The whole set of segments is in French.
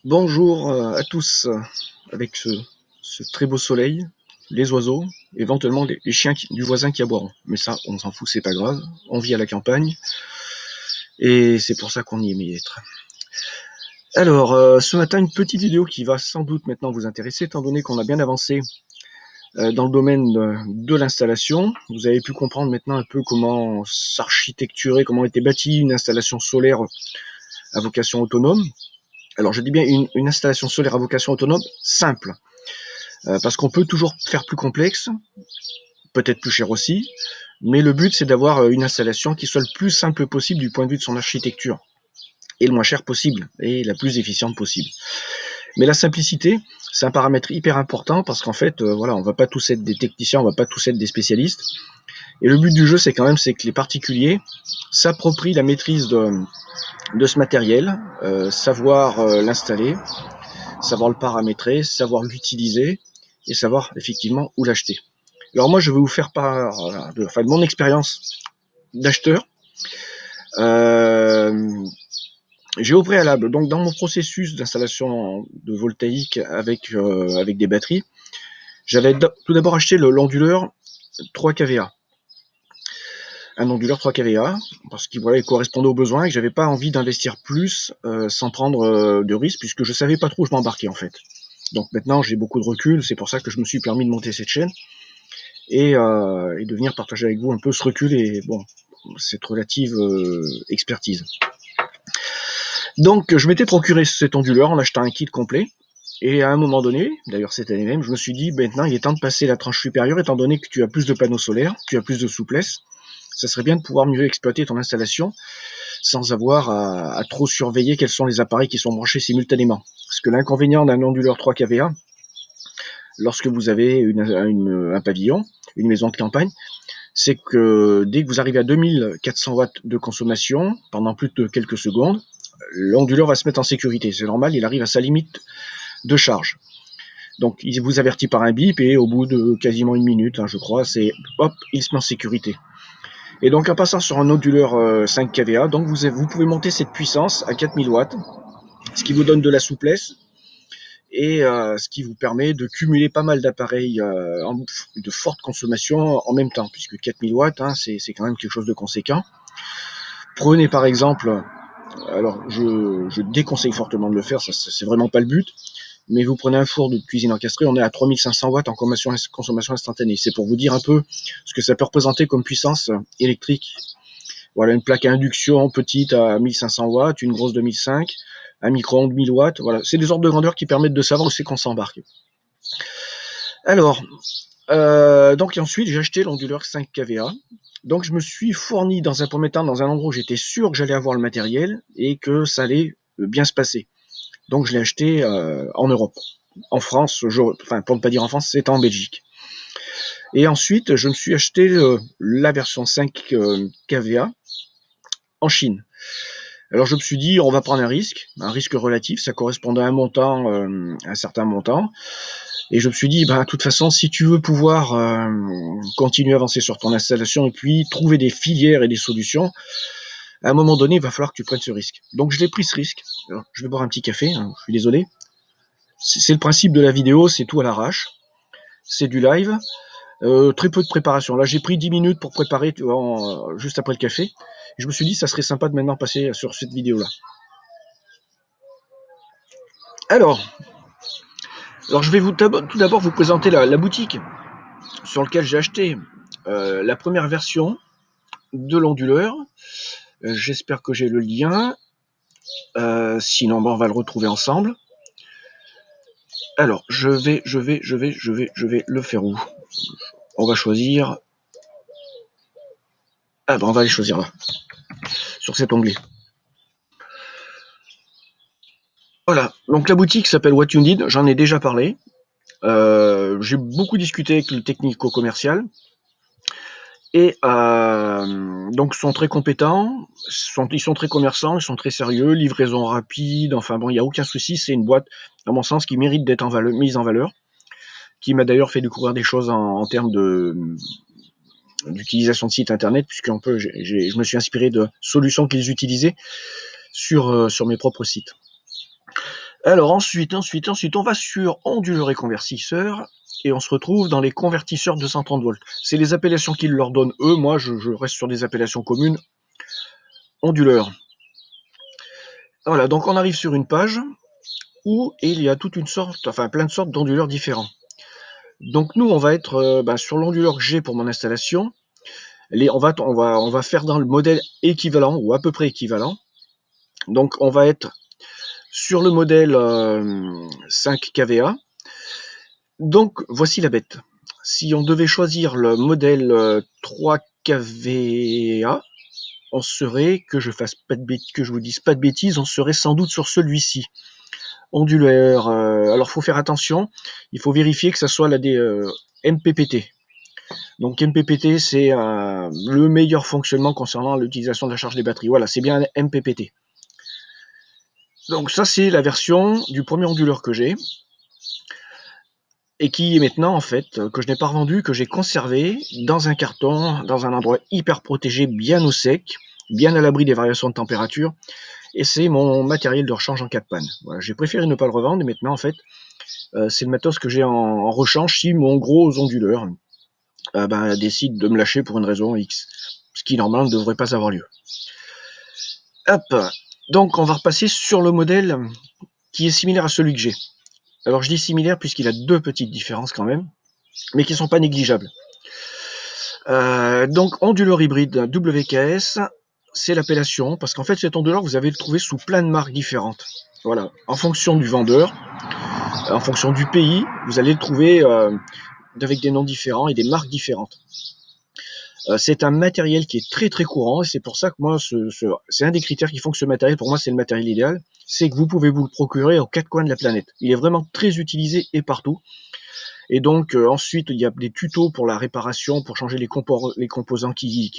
Bonjour à tous, avec ce très beau soleil, les oiseaux, éventuellement les chiens du voisin qui aboieront. Mais ça, on s'en fout, c'est pas grave. On vit à la campagne et c'est pour ça qu'on y aime être. Alors, ce matin, une petite vidéo qui va sans doute maintenant vous intéresser, étant donné qu'on a bien avancé dans le domaine de l'installation. Vous avez pu comprendre maintenant un peu comment s'architecturer, comment était bâtie une installation solaire à vocation autonome. Alors, je dis bien une installation solaire à vocation autonome simple. Parce qu'on peut toujours faire plus complexe, peut-être plus cher aussi, mais le but c'est d'avoir une installation qui soit le plus simple possible du point de vue de son architecture, et le moins cher possible, et la plus efficiente possible. Mais la simplicité, c'est un paramètre hyper important parce qu'en fait, voilà, on va pas tous être des techniciens, on va pas tous être des spécialistes. Et le but du jeu, c'est quand même c'est que les particuliers s'approprient la maîtrise de ce matériel, savoir l'installer, savoir le paramétrer, savoir l'utiliser et savoir effectivement où l'acheter. Alors moi, je vais vous faire part de mon expérience d'acheteur. Euh, j'ai au préalable, donc dans mon processus d'installation de voltaïque avec des batteries, j'avais tout d'abord acheté l'onduleur 3 kVA. Un onduleur 3 kVA, parce qu'il voilà, il correspondait aux besoins et que j'avais pas envie d'investir plus sans prendre de risques, puisque je savais pas trop où je m'embarquais en fait. Donc maintenant, j'ai beaucoup de recul, c'est pour ça que je me suis permis de monter cette chaîne et de venir partager avec vous un peu ce recul et bon, cette relative expertise. Donc je m'étais procuré cet onduleur en achetant un kit complet. Et à un moment donné, d'ailleurs cette année même, je me suis dit, maintenant il est temps de passer la tranche supérieure, étant donné que tu as plus de panneaux solaires, tu as plus de souplesse. Ça serait bien de pouvoir mieux exploiter ton installation sans avoir à trop surveiller quels sont les appareils qui sont branchés simultanément. Parce que l'inconvénient d'un onduleur 3 kVA, lorsque vous avez un pavillon, une maison de campagne, c'est que dès que vous arrivez à 2400 watts de consommation, pendant plus de quelques secondes, l'onduleur va se mettre en sécurité. C'est normal, il arrive à sa limite de charge. Donc il vous avertit par un bip et au bout de quasiment une minute, je crois, c'est hop, il se met en sécurité. Et donc en passant sur un onduleur 5 kVA, donc vous pouvez monter cette puissance à 4000 watts, ce qui vous donne de la souplesse et ce qui vous permet de cumuler pas mal d'appareils de forte consommation en même temps, puisque 4000 watts, c'est quand même quelque chose de conséquent. Prenez par exemple, alors je déconseille fortement de le faire, ça c'est vraiment pas le but, mais vous prenez un four de cuisine encastré, on est à 3500 watts en consommation instantanée. C'est pour vous dire un peu ce que ça peut représenter comme puissance électrique. Voilà, une plaque à induction petite à 1500 watts, une grosse de 1005, un micro-ondes 1000 watts. Voilà, c'est des ordres de grandeur qui permettent de savoir où c'est qu'on s'embarque. Alors, donc ensuite, j'ai acheté l'onduleur 5 kVA. Donc, je me suis fourni dans un premier temps dans un endroit où j'étais sûr que j'allais avoir le matériel et que ça allait bien se passer. Donc, je l'ai acheté en Europe. En France, enfin, pour ne pas dire en France, c'est en Belgique. Et ensuite, je me suis acheté la version 5 kVA en Chine. Alors je me suis dit, on va prendre un risque relatif, ça correspondait à un montant, un certain montant. Et je me suis dit, de toute façon, si tu veux pouvoir continuer à avancer sur ton installation et puis trouver des filières et des solutions, à un moment donné, il va falloir que tu prennes ce risque. Donc je l'ai pris ce risque. Alors, je vais boire un petit café, je suis désolé. C'est le principe de la vidéo, c'est tout à l'arrache. C'est du live. Très peu de préparation. Là, j'ai pris 10 minutes pour préparer juste après le café. Et je me suis dit, ça serait sympa de maintenant passer sur cette vidéo-là. Alors, je vais tout d'abord vous présenter la boutique sur laquelle j'ai acheté la première version de l'onduleur. J'espère que j'ai le lien. Sinon, on va le retrouver ensemble. Alors, je vais le faire où? On va choisir. On va aller choisir là, sur cet onglet. Voilà, donc la boutique s'appelle What You Need, j'en ai déjà parlé. J'ai beaucoup discuté avec le technico-commercial. Et donc sont très compétents, ils sont très commerçants, ils sont très sérieux, livraison rapide, enfin bon, il n'y a aucun souci, c'est une boîte, à mon sens, qui mérite d'être mise en valeur, qui m'a d'ailleurs fait découvrir des choses en termes d'utilisation de site internet, je me suis inspiré de solutions qu'ils utilisaient sur mes propres sites. Alors ensuite, on va sur onduleur et convertisseur, et on se retrouve dans les convertisseurs 230 volts. C'est les appellations qu'ils leur donnent eux, moi je reste sur des appellations communes, onduleur. Voilà, donc on arrive sur une page où il y a toute une sorte, enfin plein de sortes d'onduleurs différents. Donc nous, on va être sur l'onduleur que j'ai pour mon installation. On va faire dans le modèle équivalent ou à peu près équivalent. Donc on va être sur le modèle 5 kVA. Donc voici la bête. Si on devait choisir le modèle 3 kVA, on serait, que je vous dise pas de bêtises, on serait sans doute sur celui-ci. Onduleur. Alors faut faire attention, il faut vérifier que ça soit la MPPT. Donc MPPT, c'est le meilleur fonctionnement concernant l'utilisation de la charge des batteries. Voilà, c'est bien un MPPT. Donc ça, c'est la version du premier onduleur que j'ai, et qui est maintenant, en fait, que je n'ai pas revendu, que j'ai conservé dans un carton, dans un endroit hyper protégé, bien au sec, bien à l'abri des variations de température, et c'est mon matériel de rechange en cas de panne. Voilà, j'ai préféré ne pas le revendre, et maintenant, en fait, c'est le matos que j'ai en rechange si mon gros onduleur décide de me lâcher pour une raison X, ce qui normalement ne devrait pas avoir lieu. Hop, donc on va repasser sur le modèle qui est similaire à celui que j'ai. Alors je dis similaire puisqu'il a deux petites différences quand même, mais qui ne sont pas négligeables. Donc onduleur hybride WKS, c'est l'appellation, parce qu'en fait cet onduleur vous allez le trouver sous plein de marques différentes. Voilà, en fonction du vendeur, en fonction du pays, vous allez le trouver avec des noms différents et des marques différentes. C'est un matériel qui est très très courant, et c'est pour ça que moi, c'est un des critères qui font que ce matériel, pour moi, c'est le matériel idéal, c'est que vous pouvez vous le procurer aux quatre coins de la planète. Il est vraiment très utilisé et partout. Et donc ensuite, il y a des tutos pour la réparation, pour changer les composants qui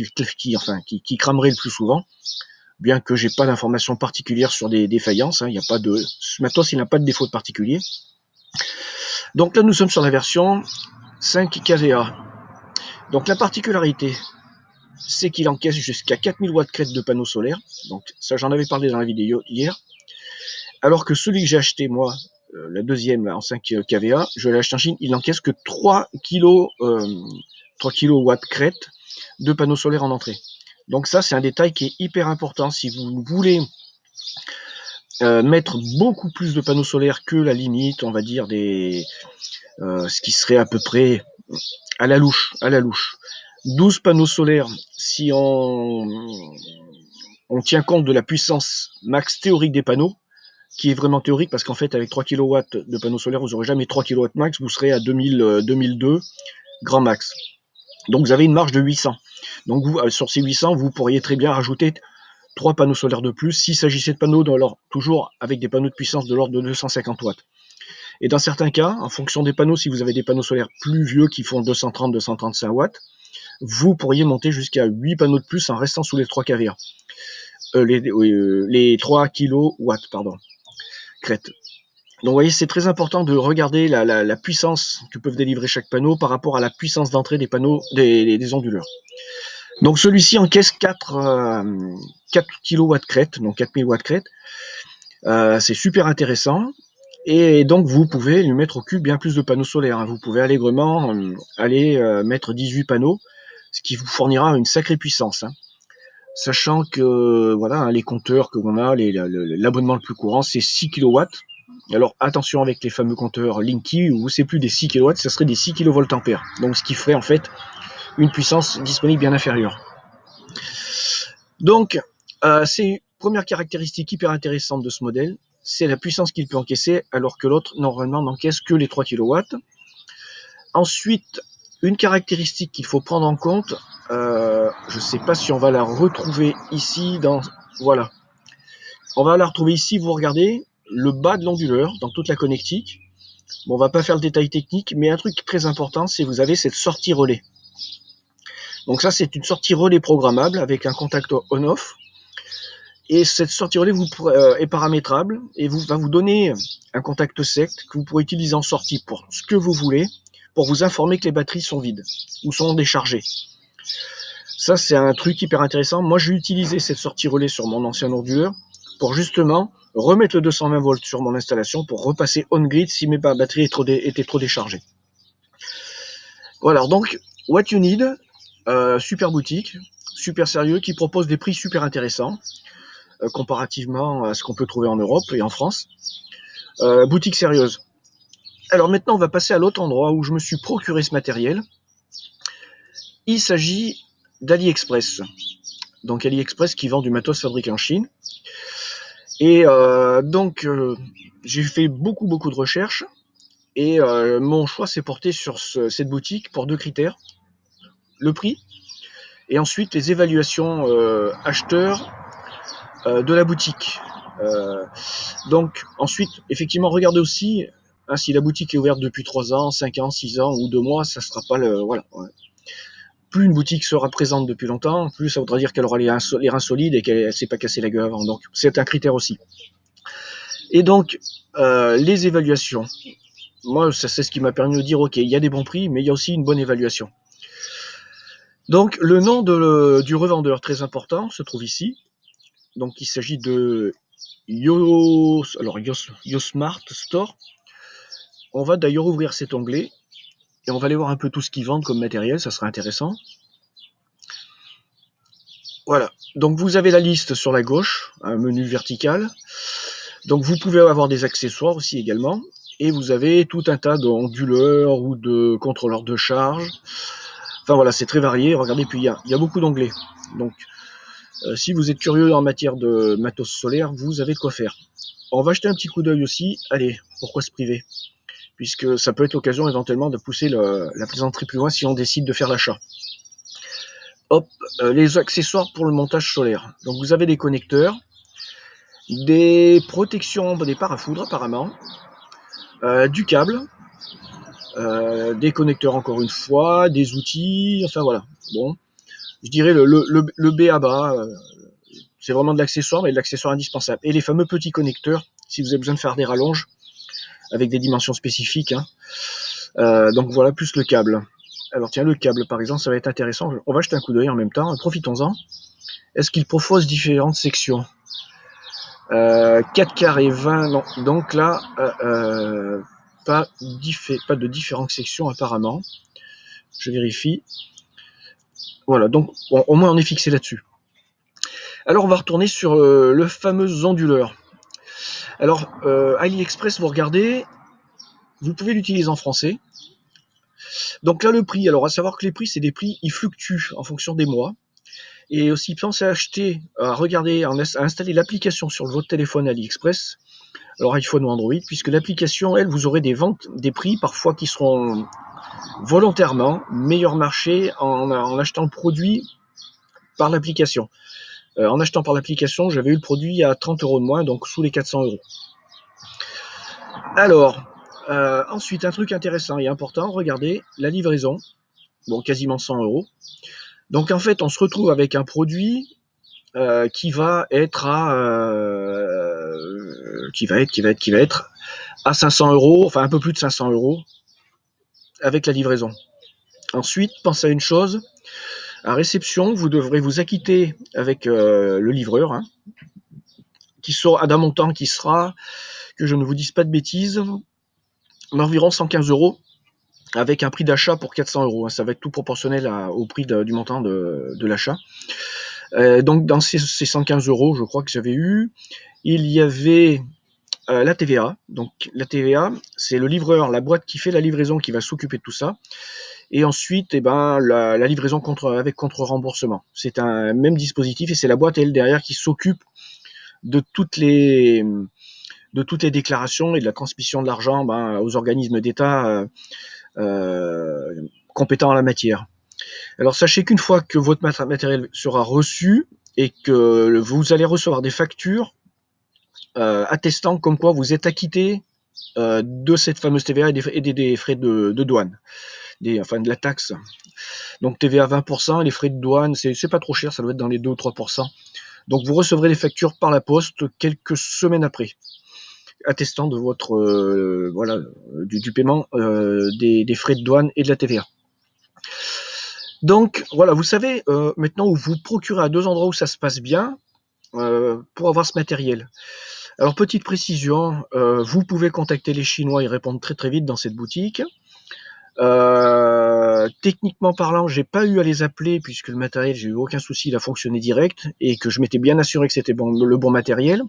crameraient le plus souvent, bien que j'ai pas d'informations particulières sur des défaillances. Il y a pas de, ce matos, il n'a pas de défaut particulier. Donc là, nous sommes sur la version 5 kVA. Donc la particularité, c'est qu'il encaisse jusqu'à 4000 watts crête de panneaux solaires. Donc ça, j'en avais parlé dans la vidéo hier. Alors que celui que j'ai acheté, moi, la deuxième là, en 5 kVA, je l'ai acheté en Chine, il n'encaisse que 3 kW crête de panneaux solaires en entrée. Donc ça, c'est un détail qui est hyper important. Si vous voulez mettre beaucoup plus de panneaux solaires que la limite, on va dire, ce qui serait à peu près à la louche. 12 panneaux solaires, si on tient compte de la puissance max théorique des panneaux, qui est vraiment théorique, parce qu'en fait, avec 3 kW de panneaux solaires, vous n'aurez jamais 3 kW max, vous serez à 2002 grand max. Donc vous avez une marge de 800. Donc vous, sur ces 800, vous pourriez très bien rajouter 3 panneaux solaires de plus, s'il s'agissait de panneaux, toujours avec des panneaux de puissance de l'ordre de 250 watts. Et dans certains cas, en fonction des panneaux, si vous avez des panneaux solaires plus vieux qui font 230-235 watts, vous pourriez monter jusqu'à 8 panneaux de plus en restant sous les 3 kVA. Les 3 kW, pardon, crête. Donc vous voyez, c'est très important de regarder la puissance que peuvent délivrer chaque panneau par rapport à la puissance d'entrée des panneaux des onduleurs. Donc celui-ci encaisse 4 kW crête, donc 4000 watts crête. C'est super intéressant. Et donc vous pouvez lui mettre au cul bien plus de panneaux solaires. Vous pouvez allègrement mettre 18 panneaux, ce qui vous fournira une sacrée puissance. Sachant que voilà, les compteurs que l'on a, l'abonnement le plus courant, c'est 6 kW. Alors attention avec les fameux compteurs Linky, où c'est plus des 6 kW, ça serait des 6 kVA. Donc ce qui ferait en fait une puissance disponible bien inférieure. Donc c'est une première caractéristique hyper intéressante de ce modèle, c'est la puissance qu'il peut encaisser, alors que l'autre normalement n'encaisse que les 3 kW. Ensuite, une caractéristique qu'il faut prendre en compte, je ne sais pas si on va la retrouver ici, voilà. On va la retrouver ici, vous regardez, le bas de l'onduleur, dans toute la connectique. Bon, on va pas faire le détail technique, mais un truc très important, c'est que vous avez cette sortie relais. Donc ça, c'est une sortie relais programmable avec un contact on-off. Et cette sortie relais est paramétrable et va vous donner un contact sec que vous pourrez utiliser en sortie pour ce que vous voulez, pour vous informer que les batteries sont vides ou sont déchargées. Ça, c'est un truc hyper intéressant. Moi, j'ai utilisé cette sortie relais sur mon ancien onduleur pour justement remettre le 220 volts sur mon installation pour repasser on-grid si mes batteries étaient trop déchargées. Voilà, donc What You Need, super boutique, super sérieux, qui propose des prix super intéressants comparativement à ce qu'on peut trouver en Europe et en France. Boutique sérieuse. Alors maintenant, on va passer à l'autre endroit où je me suis procuré ce matériel. Il s'agit d'AliExpress. Donc AliExpress qui vend du matos fabriqué en Chine. Et j'ai fait beaucoup de recherches et mon choix s'est porté sur cette boutique pour deux critères. Le prix et ensuite les évaluations acheteurs de la boutique. Donc ensuite, effectivement, regardez aussi si la boutique est ouverte depuis 3 ans, 5 ans, 6 ans ou 2 mois, ça sera pas le... Voilà. Plus une boutique sera présente depuis longtemps, plus ça voudra dire qu'elle aura les reins solides et qu'elle ne s'est pas cassé la gueule avant. Donc c'est un critère aussi. Et donc, les évaluations. Moi, c'est ce qui m'a permis de dire, ok, il y a des bons prix, mais il y a aussi une bonne évaluation. Donc, le nom du revendeur, très important, se trouve ici. Donc, il s'agit de YoSmart Store. On va d'ailleurs ouvrir cet onglet et on va aller voir un peu tout ce qu'ils vendent comme matériel, ça sera intéressant. Voilà, donc vous avez la liste sur la gauche, un menu vertical. Donc vous pouvez avoir des accessoires aussi également. Et vous avez tout un tas d'onduleurs ou de contrôleurs de charge. Enfin voilà, c'est très varié. Regardez, puis il y a beaucoup d'onglets. Donc si vous êtes curieux en matière de matos solaire, vous avez de quoi faire. On va jeter un petit coup d'œil aussi. Allez, pourquoi se priver? Puisque ça peut être l'occasion éventuellement de pousser la plaisanterie plus loin si on décide de faire l'achat. Hop, les accessoires pour le montage solaire. Donc vous avez des connecteurs, des protections, des parafoudres apparemment, du câble, des connecteurs encore une fois, des outils, enfin voilà. Bon, je dirais le B à bas, c'est vraiment de l'accessoire, mais de l'accessoire indispensable. Et les fameux petits connecteurs, si vous avez besoin de faire des rallonges, avec des dimensions spécifiques. Donc voilà, plus le câble. Alors tiens, le câble par exemple, ça va être intéressant. On va jeter un coup d'œil en même temps, profitons-en. Est-ce qu'il propose différentes sections 4 carrés 20, non. Donc là, pas de différentes sections apparemment. Je vérifie. Voilà, donc bon, au moins on est fixé là-dessus. Alors on va retourner sur le fameux onduleur. Alors AliExpress, vous regardez, vous pouvez l'utiliser en français. Donc là le prix, alors à savoir que les prix, c'est des prix, ils fluctuent en fonction des mois. Et aussi pensez à acheter, à regarder, à installer l'application sur votre téléphone AliExpress, alors iPhone ou Android, puisque l'application, elle, vous aurez des ventes, des prix parfois qui seront volontairement meilleur marché en achetant le produit par l'application. En achetant par l'application, j'avais eu le produit à 30 € de moins, donc sous les 400 €. Alors, ensuite, un truc intéressant et important, regardez, la livraison, bon, quasiment 100 €. Donc en fait, on se retrouve avec un produit qui va être à 500 €, enfin un peu plus de 500 € avec la livraison. Ensuite, pensez à une chose, à réception, vous devrez vous acquitter avec le livreur, qui sera d'un montant qui sera, que je ne vous dise pas de bêtises, d'environ 115 € avec un prix d'achat pour 400 €. Ça va être tout proportionnel au prix du montant de l'achat. Donc dans ces 115 €, je crois que j'avais eu, il y avait la TVA. Donc la TVA, c'est le livreur, la boîte qui fait la livraison qui va s'occuper de tout ça. Et ensuite, la livraison avec contre-remboursement. C'est un même dispositif et c'est la boîte, elle, derrière, qui s'occupe de toutes les déclarations et de la transmission de l'argent aux organismes d'État compétents en la matière. Alors sachez qu'une fois que votre matériel sera reçu et que vous allez recevoir des factures attestant comme quoi vous êtes acquitté de cette fameuse TVA et des frais de douane, de la taxe. Donc TVA 20%, les frais de douane, c'est pas trop cher, ça doit être dans les 2 ou 3%. Donc vous recevrez les factures par la poste quelques semaines après, attestant de votre du paiement des frais de douane et de la TVA. Donc voilà, vous savez maintenant où vous procurez à 2 endroits où ça se passe bien pour avoir ce matériel. Alors petite précision, vous pouvez contacter les Chinois, ils répondent très très vite dans cette boutique. Techniquement parlant, j'ai pas eu à les appeler puisque le matériel, j'ai eu aucun souci, il a fonctionné direct et que je m'étais bien assuré que c'était le bon matériel.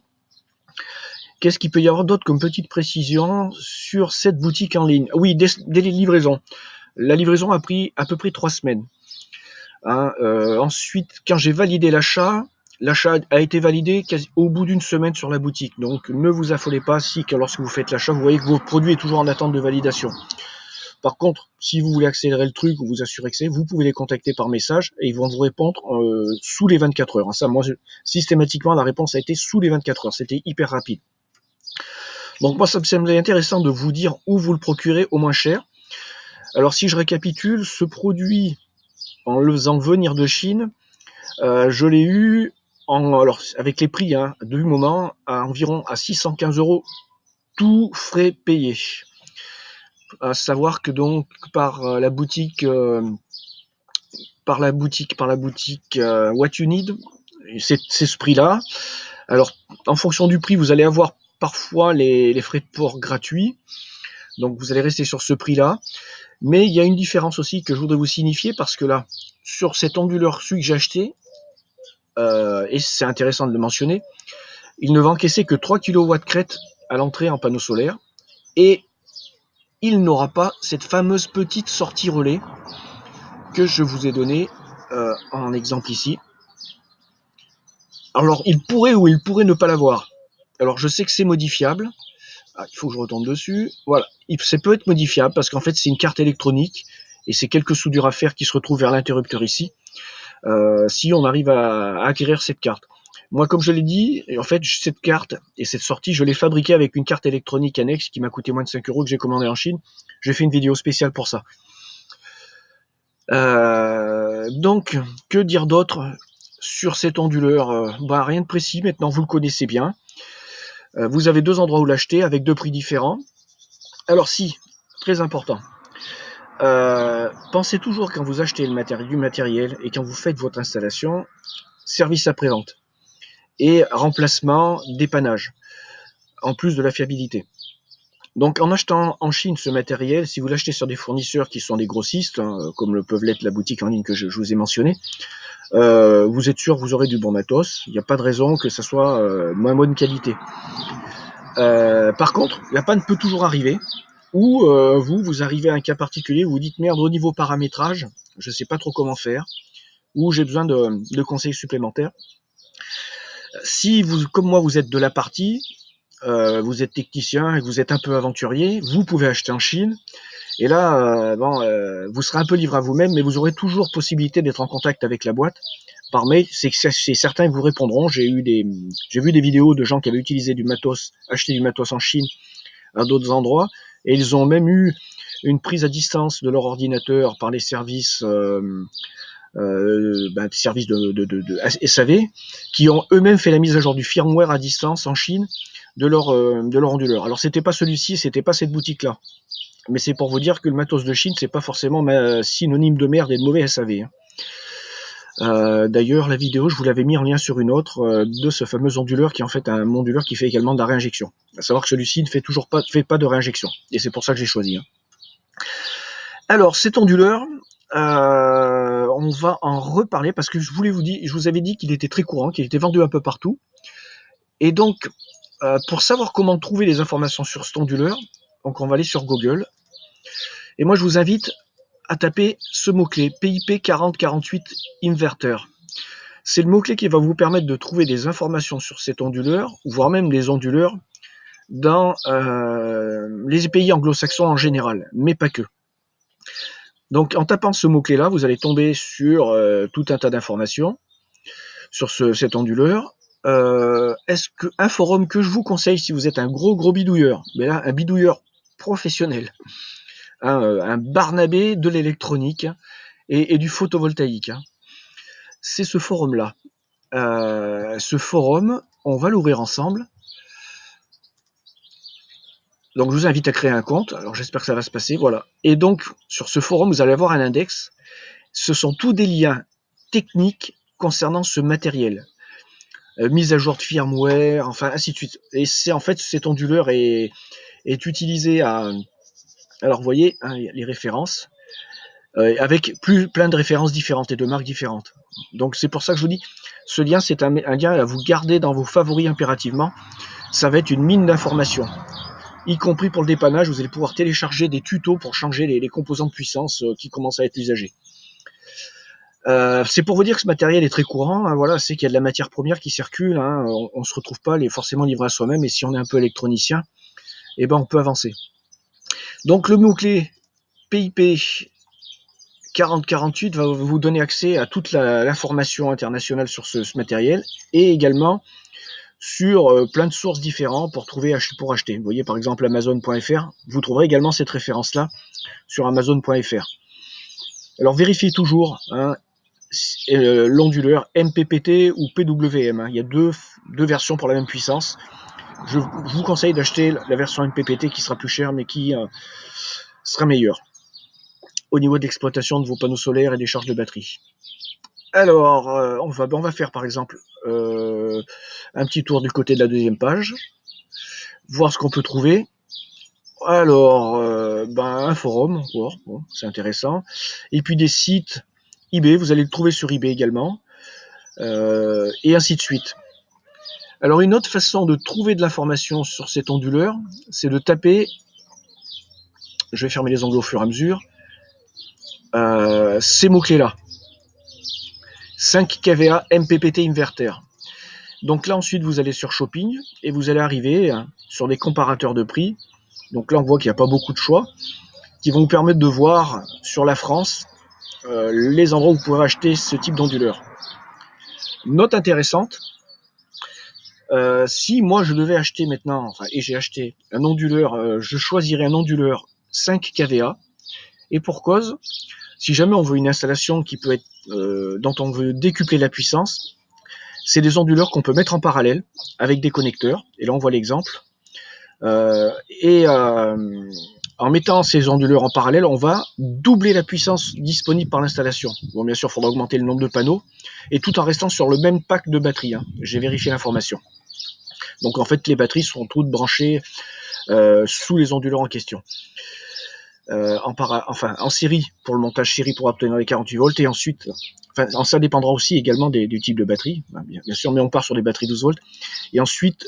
Qu'est-ce qu'il peut y avoir d'autre comme petite précision sur cette boutique en ligne? Oui, des livraisons. La livraison a pris à peu près 3 semaines. Hein, ensuite, quand j'ai validé l'achat a été validé au bout d'une semaine sur la boutique. Donc ne vous affolez pas si lorsque vous faites l'achat, vous voyez que votre produit est toujours en attente de validation. Par contre, si vous voulez accélérer le truc ou vous assurer que c'est, vous pouvez les contacter par message et ils vont vous répondre sous les 24 heures. Ça, moi, systématiquement, la réponse a été sous les 24 heures. C'était hyper rapide. Donc moi, ça me semblait intéressant de vous dire où vous le procurez au moins cher. Alors si je récapitule, ce produit, en le faisant venir de Chine, je l'ai eu alors avec les prix du moment à environ à 615 €, tout frais payés. À savoir que donc par la boutique What You Need, c'est ce prix-là. Alors en fonction du prix, vous allez avoir parfois les frais de port gratuits, donc vous allez rester sur ce prix-là. Mais il y a une différence aussi que je voudrais vous signifier parce que là, sur cet onduleur, celui que j'ai acheté, et c'est intéressant de le mentionner, il ne va encaisser que 3 kW crête à l'entrée en panneau solaire et il n'aura pas cette fameuse petite sortie relais que je vous ai donnée en exemple ici. Alors il pourrait ou il pourrait ne pas l'avoir. Alors je sais que c'est modifiable. Il faut que je retombe dessus. Voilà, ça peut être modifiable parce qu'en fait c'est une carte électronique et c'est quelques soudures à faire qui se retrouvent vers l'interrupteur ici. Si on arrive à acquérir cette carte. Moi, comme je l'ai dit, en fait, cette carte et cette sortie, je l'ai fabriquée avec une carte électronique annexe qui m'a coûté moins de 5 € que j'ai commandé en Chine. J'ai fait une vidéo spéciale pour ça. Donc, que dire d'autre sur cet onduleur? Rien de précis, maintenant vous le connaissez bien. Vous avez 2 endroits où l'acheter avec 2 prix différents. Alors si, très important, pensez toujours quand vous achetez du matériel et quand vous faites votre installation, service après-vente et remplacement, dépannage, en plus de la fiabilité. Donc en achetant en Chine ce matériel, si vous l'achetez sur des fournisseurs qui sont des grossistes, comme le peuvent l'être la boutique en ligne que je vous ai mentionné, vous êtes sûr que vous aurez du bon matos, il n'y a pas de raison que ça soit moins bonne qualité. Par contre, la panne peut toujours arriver, ou vous arrivez à un cas particulier où vous dites merde, au niveau paramétrage, je ne sais pas trop comment faire, ou j'ai besoin de conseils supplémentaires. Si vous, comme moi, vous êtes de la partie, vous êtes technicien et que vous êtes un peu aventurier, vous pouvez acheter en Chine. Et là, vous serez un peu livré à vous-même, mais vous aurez toujours possibilité d'être en contact avec la boîte par mail. C'est certains vous répondront. J'ai vu des vidéos de gens qui avaient utilisé du matos, acheté du matos en Chine à d'autres endroits, et ils ont même eu une prise à distance de leur ordinateur par les services services de SAV, qui ont eux-mêmes fait la mise à jour du firmware à distance en Chine de leur onduleur. Alors c'était pas celui-ci, c'était pas cette boutique-là, mais c'est pour vous dire que le matos de Chine, c'est pas forcément synonyme de merde et de mauvais SAV. D'ailleurs, la vidéo, je vous l'avais mis en lien sur une autre de ce fameux onduleur qui est en fait un onduleur qui fait également de la réinjection. À savoir que celui-ci ne fait pas de réinjection, et c'est pour ça que j'ai choisi. Alors, cet onduleur, on va en reparler parce que je vous avais dit qu'il était très courant, qu'il était vendu un peu partout. Et donc, pour savoir comment trouver les informations sur cet onduleur, donc on va aller sur Google. Et moi, je vous invite à taper ce mot-clé, PIP 4048 inverter. C'est le mot-clé qui va vous permettre de trouver des informations sur cet onduleur, voire même des onduleurs, dans les pays anglo-saxons en général, mais pas que. Donc en tapant ce mot-clé-là, vous allez tomber sur tout un tas d'informations sur cet onduleur. Est-ce qu'un forum que je vous conseille si vous êtes un gros bidouilleur, mais là un bidouilleur professionnel, un Barnabé de l'électronique et du photovoltaïque, c'est ce forum-là. Ce forum, on va l'ouvrir ensemble. Donc je vous invite à créer un compte, alors j'espère que ça va se passer, voilà. Et donc sur ce forum, vous allez avoir un index, ce sont tous des liens techniques concernant ce matériel. mise à jour de firmware, enfin ainsi de suite. Et c'est en fait cet onduleur est utilisé à, alors vous voyez hein, les références, avec plein de références différentes et de marques différentes. Donc c'est pour ça que je vous dis, ce lien c'est un lien à vous garder dans vos favoris impérativement. Ça va être une mine d'informations, y compris pour le dépannage. Vous allez pouvoir télécharger des tutos pour changer les composants de puissance qui commencent à être usagés. C'est pour vous dire que ce matériel est très courant, hein, voilà, c'est qu'il y a de la matière première qui circule, hein, on se retrouve pas forcément livré à soi-même, et si on est un peu électronicien, eh ben on peut avancer. Donc le mot-clé PIP 4048 va vous donner accès à toute l'information internationale sur ce matériel, et également sur plein de sources différentes pour acheter. Vous voyez par exemple Amazon.fr, vous trouverez également cette référence-là sur Amazon.fr. Alors vérifiez toujours, hein, l'onduleur MPPT ou PWM. Hein. Il y a deux versions pour la même puissance. Je vous conseille d'acheter la version MPPT qui sera plus chère mais qui sera meilleure au niveau de l'exploitation de vos panneaux solaires et des charges de batterie. Alors, on va faire par exemple un petit tour du côté de la deuxième page, voir ce qu'on peut trouver. Alors, un forum, bon, c'est intéressant. Et puis des sites eBay, vous allez le trouver sur eBay également, et ainsi de suite. Alors une autre façon de trouver de l'information sur cet onduleur, c'est de taper, je vais fermer les onglets au fur et à mesure, ces mots-clés-là. 5 kVA MPPT inverter. Donc là ensuite vous allez sur Shopping et vous allez arriver sur des comparateurs de prix. Donc là on voit qu'il n'y a pas beaucoup de choix, qui vont vous permettre de voir sur la France les endroits où vous pouvez acheter ce type d'onduleur. Note intéressante, si moi je devais acheter maintenant, et j'ai acheté un onduleur, je choisirais un onduleur 5 kVA, et pour cause, si jamais on veut une installation qui peut être, dont on veut décupler la puissance, c'est des onduleurs qu'on peut mettre en parallèle avec des connecteurs, et là on voit l'exemple, en mettant ces onduleurs en parallèle, on va doubler la puissance disponible par l'installation. Bon, bien sûr, il faudra augmenter le nombre de panneaux, et tout en restant sur le même pack de batterie. Hein. J'ai vérifié l'information. Donc en fait, les batteries seront toutes branchées sous les onduleurs en question. En série, pour le montage série pour obtenir les 48 volts, et ensuite, ça dépendra aussi également du type de batterie, bien sûr, mais on part sur des batteries 12 volts, et ensuite,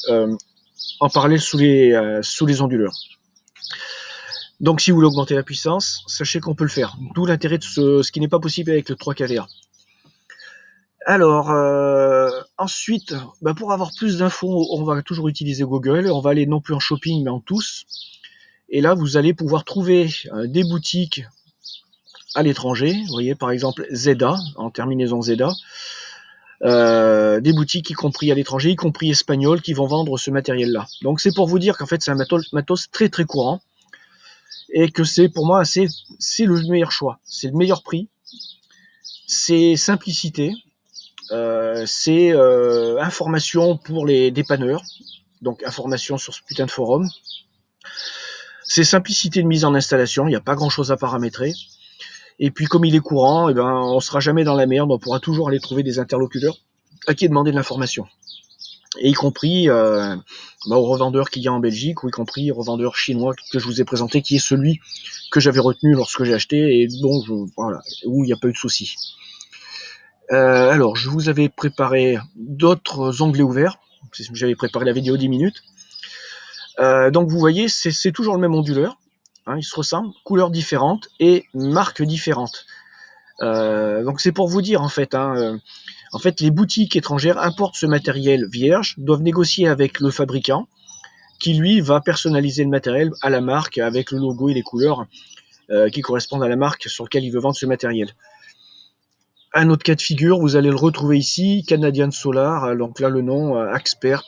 en parallèle sous les onduleurs. Donc si vous voulez augmenter la puissance, sachez qu'on peut le faire. D'où l'intérêt de ce qui n'est pas possible avec le 3 kVA. Alors, ensuite, pour avoir plus d'infos, on va toujours utiliser Google. On va aller non plus en shopping, mais en tous. Et là, vous allez pouvoir trouver des boutiques à l'étranger. Vous voyez, par exemple, Zeda, en terminaison Zeda. Des boutiques y compris à l'étranger, y compris espagnoles, qui vont vendre ce matériel-là. Donc c'est pour vous dire qu'en fait, c'est un matos très très courant. Et que c'est pour moi, c'est le meilleur choix. C'est le meilleur prix. C'est simplicité. C'est information pour les dépanneurs, donc information sur ce putain de forum. C'est simplicité de mise en installation, il n'y a pas grand chose à paramétrer. Et puis comme il est courant, on ne sera jamais dans la merde, on pourra toujours aller trouver des interlocuteurs à qui demander de l'information. Et y compris aux revendeurs qu'il y a en Belgique, ou y compris revendeur chinois que je vous ai présenté, qui est celui que j'avais retenu lorsque j'ai acheté, et dont où il n'y a pas eu de soucis. Alors, je vous avais préparé d'autres onglets ouverts. J'avais préparé la vidéo 10 minutes. Donc, vous voyez, c'est toujours le même onduleur. Hein, ils se ressemblent, couleurs différentes et marques différentes. Donc, c'est pour vous dire, en fait, les boutiques étrangères importent ce matériel vierge, doivent négocier avec le fabricant, qui, lui, va personnaliser le matériel à la marque avec le logo et les couleurs qui correspondent à la marque sur laquelle il veut vendre ce matériel. Un autre cas de figure, vous allez le retrouver ici, Canadian Solar, donc là le nom, Expert,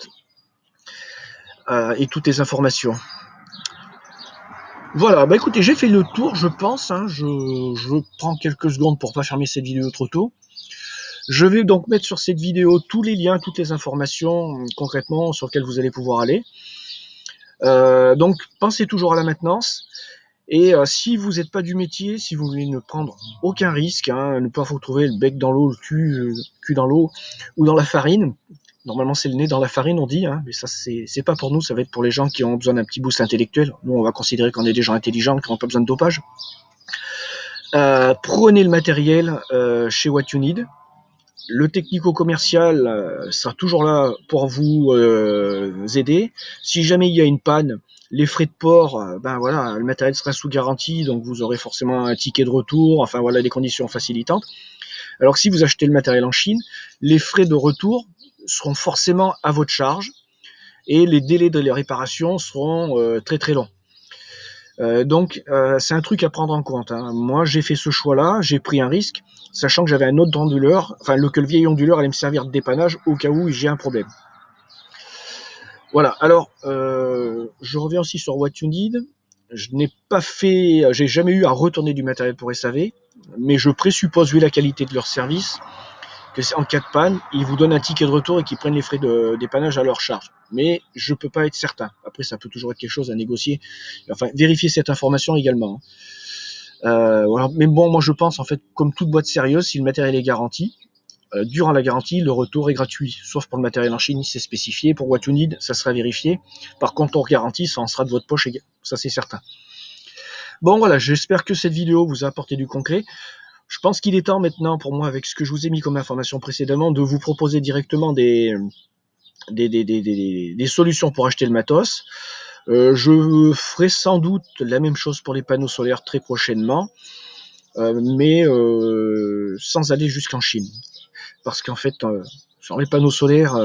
et toutes les informations. Voilà, écoutez, j'ai fait le tour, je pense, hein, je prends quelques secondes pour pas fermer cette vidéo trop tôt. Je vais donc mettre sur cette vidéo tous les liens, toutes les informations concrètement sur lesquelles vous allez pouvoir aller. Donc pensez toujours à la maintenance. Et si vous n'êtes pas du métier, si vous voulez ne prendre aucun risque, ne pas vous trouver le bec dans l'eau, le cul dans l'eau ou dans la farine, Normalement, c'est le nez dans la farine, on dit, hein, mais ça, c'est pas pour nous, ça va être pour les gens qui ont besoin d'un petit boost intellectuel. Nous, on va considérer qu'on est des gens intelligents, qui n'ont pas besoin de dopage. Prenez le matériel chez What You Need. Le technico-commercial sera toujours là pour vous aider. Si jamais il y a une panne, les frais de port, ben voilà, le matériel sera sous garantie, donc vous aurez forcément un ticket de retour, enfin voilà, des conditions facilitantes. Alors que si vous achetez le matériel en Chine, les frais de retour seront forcément à votre charge et les délais de réparation seront très très longs. Donc c'est un truc à prendre en compte, hein. Moi j'ai fait ce choix-là, j'ai pris un risque, sachant que j'avais un autre onduleur, enfin que le vieil onduleur allait me servir de dépannage au cas où j'ai un problème. Voilà, alors je reviens aussi sur What You Need. J'ai jamais eu à retourner du matériel pour SAV, mais je présuppose, vu la qualité de leur service, que c'est en cas de panne, ils vous donnent un ticket de retour et qu'ils prennent les frais de dépannage à leur charge. Mais je peux pas être certain. Après, ça peut toujours être quelque chose à négocier. Enfin, vérifier cette information également. Voilà. Mais bon, moi je pense, en fait, comme toute boîte sérieuse, si le matériel est garanti, durant la garantie, le retour est gratuit. Sauf pour le matériel en Chine, c'est spécifié. Pour What You Need, ça sera vérifié. Par contre, hors garantie, ça en sera de votre poche, ça c'est certain. Bon, voilà, j'espère que cette vidéo vous a apporté du concret. Je pense qu'il est temps maintenant pour moi, avec ce que je vous ai mis comme information précédemment, de vous proposer directement des solutions pour acheter le matos. Je ferai sans doute la même chose pour les panneaux solaires très prochainement, mais sans aller jusqu'en Chine. Parce qu'en fait, sur les panneaux solaires,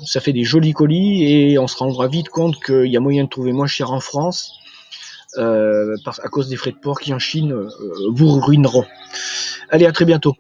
ça fait des jolis colis et on se rendra vite compte qu'il y a moyen de trouver moins cher en France, à cause des frais de port qui en Chine vous ruineront. Allez, à très bientôt.